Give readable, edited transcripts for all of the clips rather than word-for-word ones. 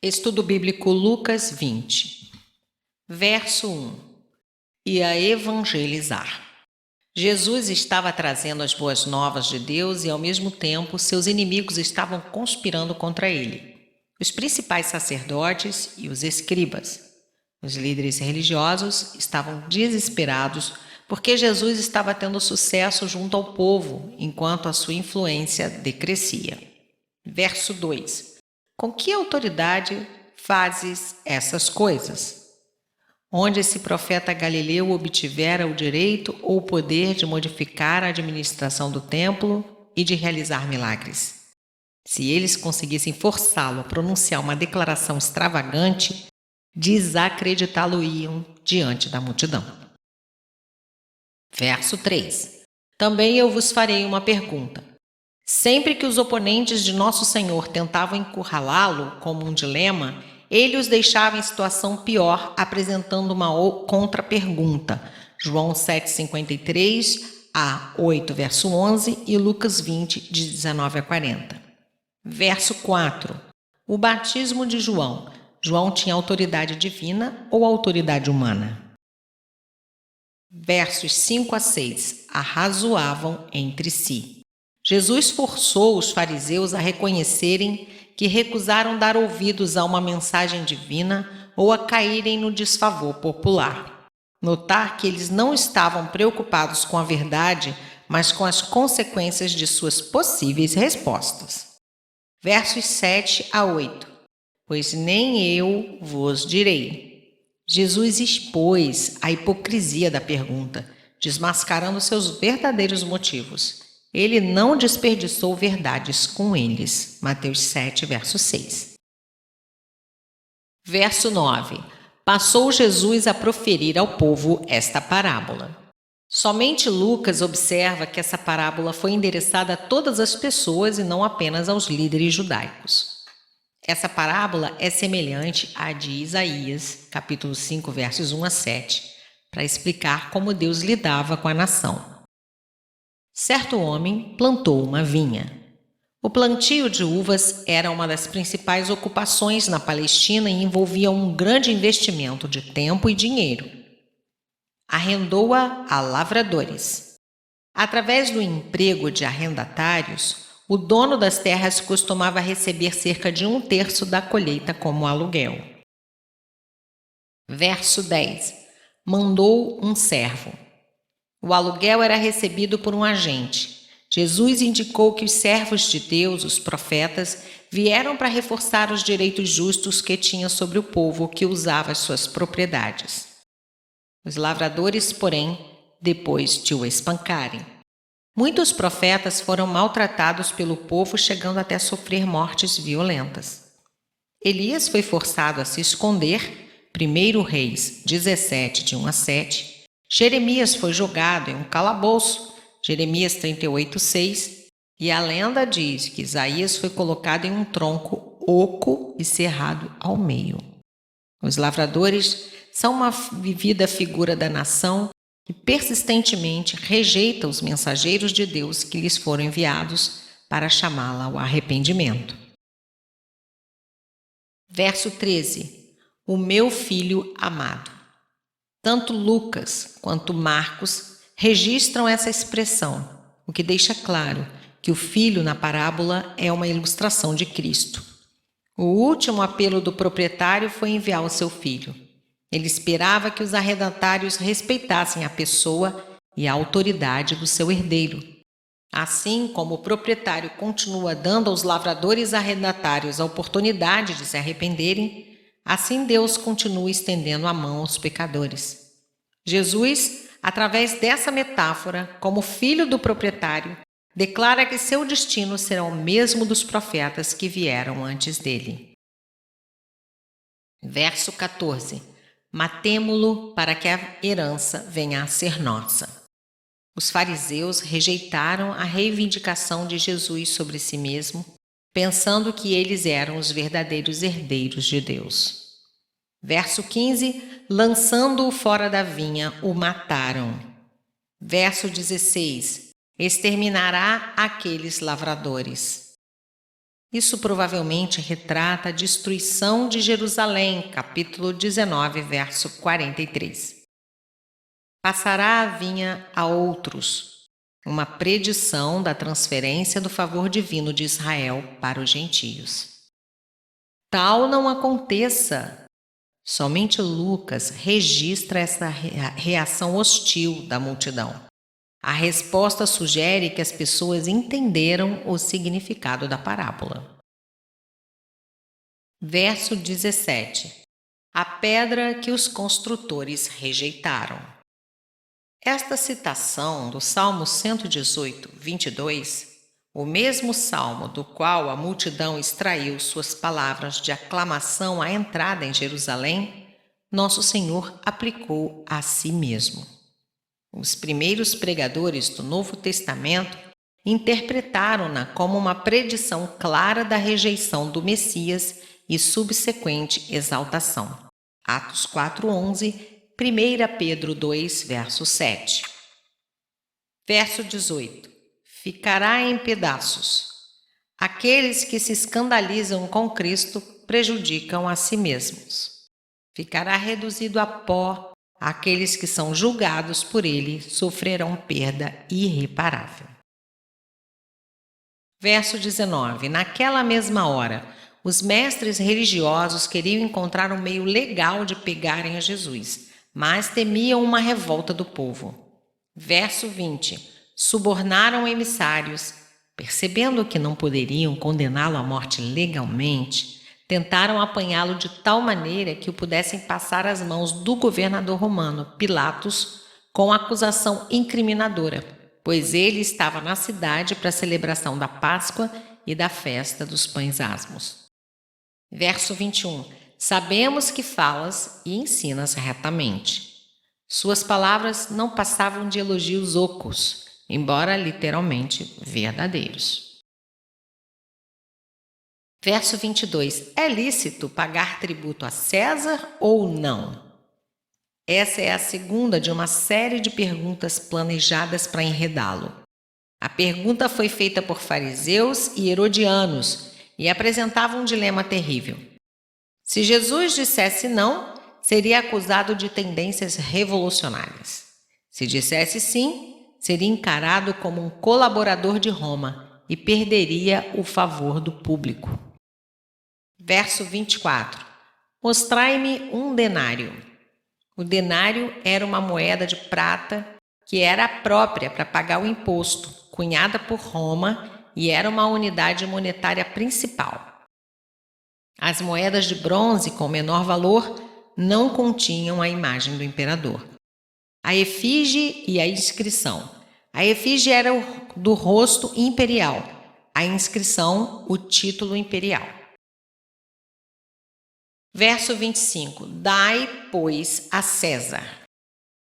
Estudo Bíblico Lucas 20, verso 1. E a evangelizar. Jesus estava trazendo as boas novas de Deus e, ao mesmo tempo, seus inimigos estavam conspirando contra ele. Os principais sacerdotes e os escribas. Os líderes religiosos estavam desesperados porque Jesus estava tendo sucesso junto ao povo, enquanto a sua influência decrescia. Verso 2. Com que autoridade fazes essas coisas? Onde esse profeta galileu obtivera o direito ou o poder de modificar a administração do templo e de realizar milagres? Se eles conseguissem forçá-lo a pronunciar uma declaração extravagante, desacreditá-lo-iam diante da multidão. Verso 3. Também eu vos farei uma pergunta. Sempre que os oponentes de Nosso Senhor tentavam encurralá-lo como um dilema, ele os deixava em situação pior, apresentando uma contra-pergunta. João 7,53 a 8, verso 11 e Lucas 20, de 19 a 40. Verso 4. O batismo de João. João tinha autoridade divina ou autoridade humana? Versos 5 a 6. Arrazoavam entre si. Jesus forçou os fariseus a reconhecerem que recusaram dar ouvidos a uma mensagem divina ou a caírem no desfavor popular. Notar que eles não estavam preocupados com a verdade, mas com as consequências de suas possíveis respostas. Versos 7 a 8. Pois nem eu vos direi. Jesus expôs a hipocrisia da pergunta, desmascarando seus verdadeiros motivos. Ele não desperdiçou verdades com eles. Mateus 7, verso 6. Verso 9. Passou Jesus a proferir ao povo esta parábola. Somente Lucas observa que essa parábola foi endereçada a todas as pessoas e não apenas aos líderes judaicos. Essa parábola é semelhante à de Isaías, capítulo 5, versos 1 a 7, para explicar como Deus lidava com a nação. Certo homem plantou uma vinha. O plantio de uvas era uma das principais ocupações na Palestina e envolvia um grande investimento de tempo e dinheiro. Arrendou-a a lavradores. Através do emprego de arrendatários, o dono das terras costumava receber cerca de 1/3 da colheita como aluguel. Verso 10. Mandou um servo. O aluguel era recebido por um agente. Jesus indicou que os servos de Deus, os profetas, vieram para reforçar os direitos justos que tinha sobre o povo que usava as suas propriedades. Os lavradores, porém, depois de o espancarem. Muitos profetas foram maltratados pelo povo, chegando até a sofrer mortes violentas. Elias foi forçado a se esconder, 1 Reis 17, de 1 a 7. Jeremias foi jogado em um calabouço, Jeremias 38, 6, e a lenda diz que Isaías foi colocado em um tronco oco e cerrado ao meio. Os lavradores são uma vivida figura da nação que persistentemente rejeita os mensageiros de Deus que lhes foram enviados para chamá-la ao arrependimento. Verso 13. O meu filho amado. Tanto Lucas quanto Marcos registram essa expressão, o que deixa claro que o filho na parábola é uma ilustração de Cristo. O último apelo do proprietário foi enviar o seu filho. Ele esperava que os arrendatários respeitassem a pessoa e a autoridade do seu herdeiro. Assim como o proprietário continua dando aos lavradores arrendatários a oportunidade de se arrependerem, assim Deus continua estendendo a mão aos pecadores. Jesus, através dessa metáfora, como filho do proprietário, declara que seu destino será o mesmo dos profetas que vieram antes dele. Verso 14. Matemo-lo para que a herança venha a ser nossa. Os fariseus rejeitaram a reivindicação de Jesus sobre si mesmo, pensando que eles eram os verdadeiros herdeiros de Deus. Verso 15. Lançando-o fora da vinha, o mataram. Verso 16. Exterminará aqueles lavradores. Isso provavelmente retrata a destruição de Jerusalém, capítulo 19, verso 43. Passará a vinha a outros, uma predição da transferência do favor divino de Israel para os gentios. Tal não aconteça. Somente Lucas registra essa reação hostil da multidão. A resposta sugere que as pessoas entenderam o significado da parábola. Verso 17. A pedra que os construtores rejeitaram. Esta citação do Salmo 118, 22, o mesmo salmo do qual a multidão extraiu suas palavras de aclamação à entrada em Jerusalém, nosso Senhor aplicou a si mesmo. Os primeiros pregadores do Novo Testamento interpretaram-na como uma predição clara da rejeição do Messias e subsequente exaltação. Atos 4:11, 1 Pedro 2, verso 7. Verso 18. Ficará em pedaços. Aqueles que se escandalizam com Cristo prejudicam a si mesmos. Ficará reduzido a pó. Aqueles que são julgados por ele sofrerão perda irreparável. Verso 19. Naquela mesma hora, os mestres religiosos queriam encontrar um meio legal de pegarem a Jesus, mas temiam uma revolta do povo. Verso 20. Subornaram emissários. Percebendo que não poderiam condená-lo à morte legalmente, tentaram apanhá-lo de tal maneira que o pudessem passar às mãos do governador romano, Pilatos, com acusação incriminadora, pois ele estava na cidade para a celebração da Páscoa e da festa dos pães asmos. Verso 21. Sabemos que falas e ensinas retamente. Suas palavras não passavam de elogios ocos, embora literalmente verdadeiros. Verso 22. É lícito pagar tributo a César ou não? Essa é a segunda de uma série de perguntas planejadas para enredá-lo. A pergunta foi feita por fariseus e herodianos e apresentava um dilema terrível. Se Jesus dissesse não, seria acusado de tendências revolucionárias. Se dissesse sim, seria encarado como um colaborador de Roma e perderia o favor do público. Verso 24. Mostrai-me um denário. O denário era uma moeda de prata que era própria para pagar o imposto, cunhada por Roma, e era uma unidade monetária principal. As moedas de bronze com menor valor não continham a imagem do imperador. A efígie e a inscrição. A efígie era do rosto imperial, a inscrição, o título imperial. Verso 25. Dai, pois, a César.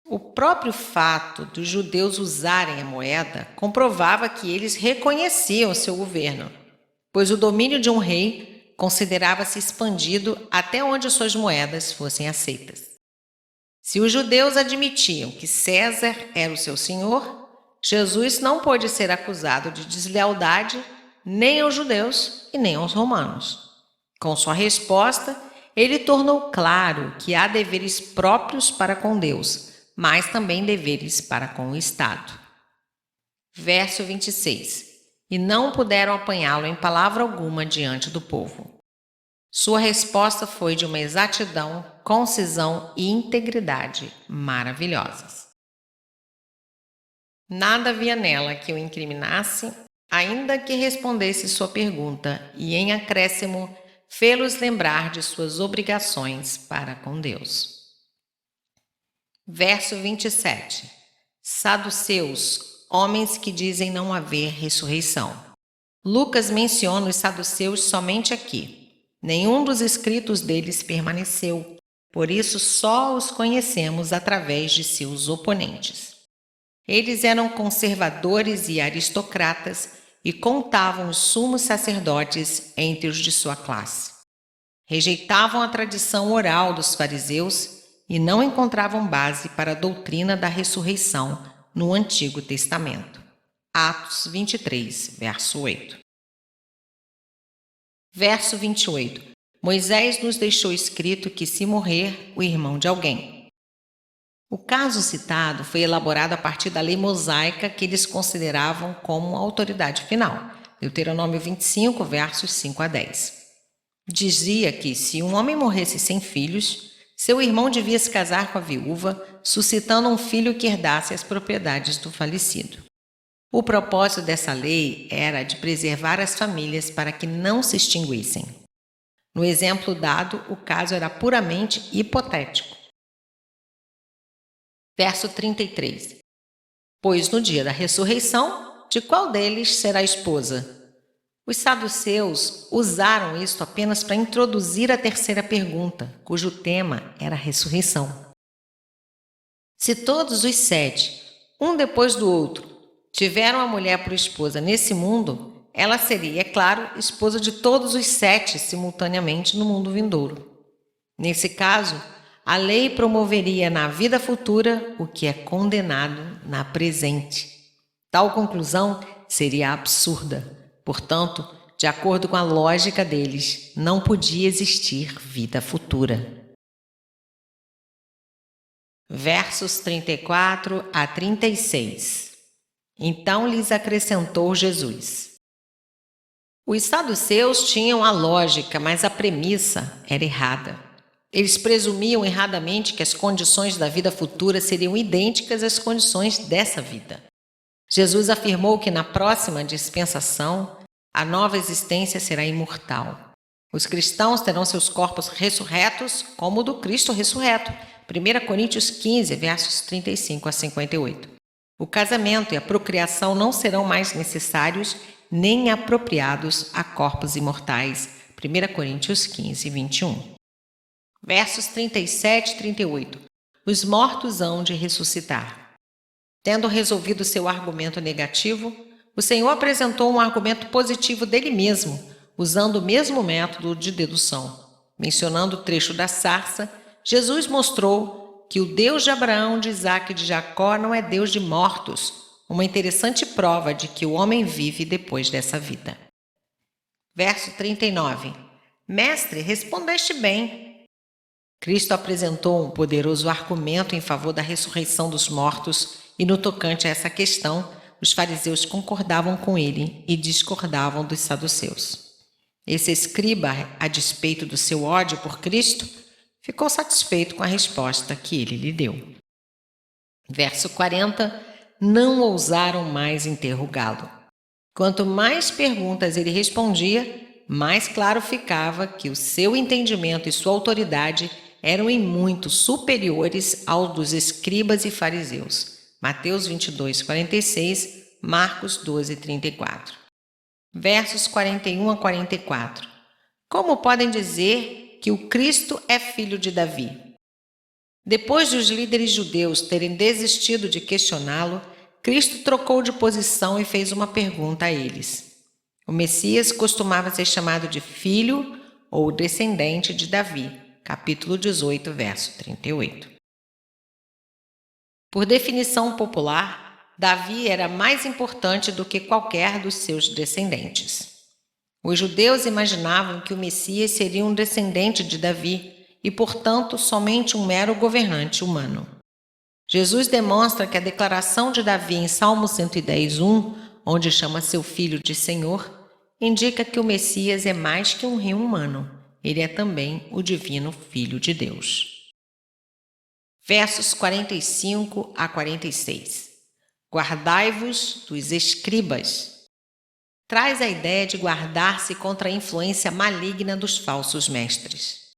O próprio fato dos judeus usarem a moeda comprovava que eles reconheciam seu governo, pois o domínio de um rei considerava-se expandido até onde suas moedas fossem aceitas. Se os judeus admitiam que César era o seu senhor, Jesus não pôde ser acusado de deslealdade nem aos judeus e nem aos romanos. Com sua resposta, ele tornou claro que há deveres próprios para com Deus, mas também deveres para com o Estado. Verso 26. E não puderam apanhá-lo em palavra alguma diante do povo. Sua resposta foi de uma exatidão, concisão e integridade maravilhosas. Nada havia nela que o incriminasse, ainda que respondesse sua pergunta, e em acréscimo, fê-los lembrar de suas obrigações para com Deus. Verso 27. Saduceus, homens que dizem não haver ressurreição. Lucas menciona os saduceus somente aqui. Nenhum dos escritos deles permaneceu, por isso só os conhecemos através de seus oponentes. Eles eram conservadores e aristocratas e contavam os sumos sacerdotes entre os de sua classe. Rejeitavam a tradição oral dos fariseus e não encontravam base para a doutrina da ressurreição no Antigo Testamento. Atos 23, verso 8. Verso 28. Moisés nos deixou escrito que, se morrer o irmão de alguém. O caso citado foi elaborado a partir da lei mosaica que eles consideravam como autoridade final. Deuteronômio 25, versos 5 a 10. Dizia que, se um homem morresse sem filhos, seu irmão devia se casar com a viúva, suscitando um filho que herdasse as propriedades do falecido. O propósito dessa lei era de preservar as famílias para que não se extinguissem. No exemplo dado, o caso era puramente hipotético. Verso 33. Pois no dia da ressurreição, de qual deles será a esposa? Os saduceus usaram isto apenas para introduzir a terceira pergunta, cujo tema era a ressurreição. Se todos os 7, um depois do outro, tiveram a mulher por esposa nesse mundo, ela seria, é claro, esposa de todos os 7 simultaneamente no mundo vindouro. Nesse caso, a lei promoveria na vida futura o que é condenado na presente. Tal conclusão seria absurda. Portanto, de acordo com a lógica deles, não podia existir vida futura. Versos 34 a 36. Então lhes acrescentou Jesus. Os saduceus tinham a lógica, mas a premissa era errada. Eles presumiam erradamente que as condições da vida futura seriam idênticas às condições dessa vida. Jesus afirmou que na próxima dispensação, a nova existência será imortal. Os cristãos terão seus corpos ressurretos como o do Cristo ressurreto. 1 Coríntios 15, versos 35 a 58. O casamento e a procriação não serão mais necessários nem apropriados a corpos imortais. 1 Coríntios 15, 21. Versos 37 e 38. Os mortos hão de ressuscitar. Tendo resolvido seu argumento negativo, o Senhor apresentou um argumento positivo dele mesmo, usando o mesmo método de dedução. Mencionando o trecho da sarça, Jesus mostrou que o Deus de Abraão, de Isaque e de Jacó não é Deus de mortos, uma interessante prova de que o homem vive depois dessa vida. Verso 39. Mestre, respondeste bem. Cristo apresentou um poderoso argumento em favor da ressurreição dos mortos e no tocante a essa questão, os fariseus concordavam com ele e discordavam dos saduceus. Esse escriba, a despeito do seu ódio por Cristo, ficou satisfeito com a resposta que ele lhe deu. Verso 40. Não ousaram mais interrogá-lo. Quanto mais perguntas ele respondia, mais claro ficava que o seu entendimento e sua autoridade eram em muito superiores aos dos escribas e fariseus. Mateus 22, 46, Marcos 12, 34. Versos 41 a 44. Como podem dizer que o Cristo é filho de Davi? Depois de os líderes judeus terem desistido de questioná-lo, Cristo trocou de posição e fez uma pergunta a eles. O Messias costumava ser chamado de filho ou descendente de Davi, capítulo 18, verso 38. Por definição popular, Davi era mais importante do que qualquer dos seus descendentes. Os judeus imaginavam que o Messias seria um descendente de Davi e, portanto, somente um mero governante humano. Jesus demonstra que a declaração de Davi em Salmo 110:1, onde chama seu filho de Senhor, indica que o Messias é mais que um rei humano, ele é também o divino Filho de Deus. Versos 45 a 46. Guardai-vos dos escribas. Traz a ideia de guardar-se contra a influência maligna dos falsos mestres.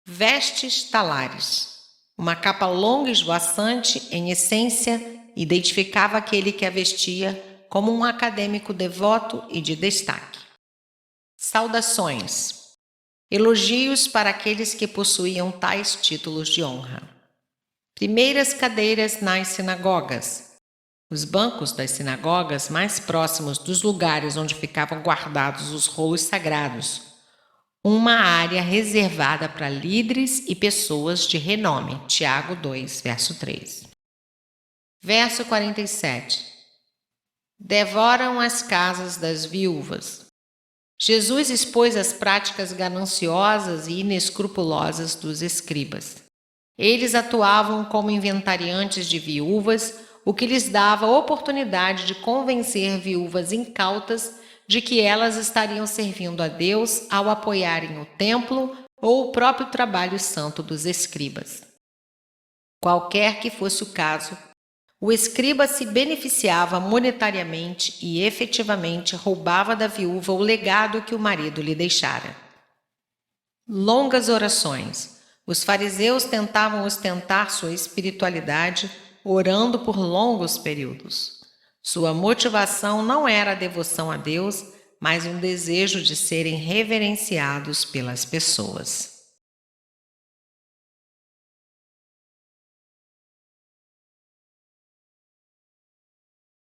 Vestes talares. Uma capa longa e esvoaçante, em essência, identificava aquele que a vestia como um acadêmico devoto e de destaque. Saudações. Elogios para aqueles que possuíam tais títulos de honra. Primeiras cadeiras nas sinagogas. Os bancos das sinagogas mais próximos dos lugares onde ficavam guardados os rolos sagrados. Uma área reservada para líderes e pessoas de renome. Tiago 2, verso 3. Verso 47. Devoram as casas das viúvas. Jesus expôs as práticas gananciosas e inescrupulosas dos escribas. Eles atuavam como inventariantes de viúvas, o que lhes dava a oportunidade de convencer viúvas incautas de que elas estariam servindo a Deus ao apoiarem o templo ou o próprio trabalho santo dos escribas. Qualquer que fosse o caso, o escriba se beneficiava monetariamente e efetivamente roubava da viúva o legado que o marido lhe deixara. Longas orações. Os fariseus tentavam ostentar sua espiritualidade orando por longos períodos. Sua motivação não era a devoção a Deus, mas um desejo de serem reverenciados pelas pessoas.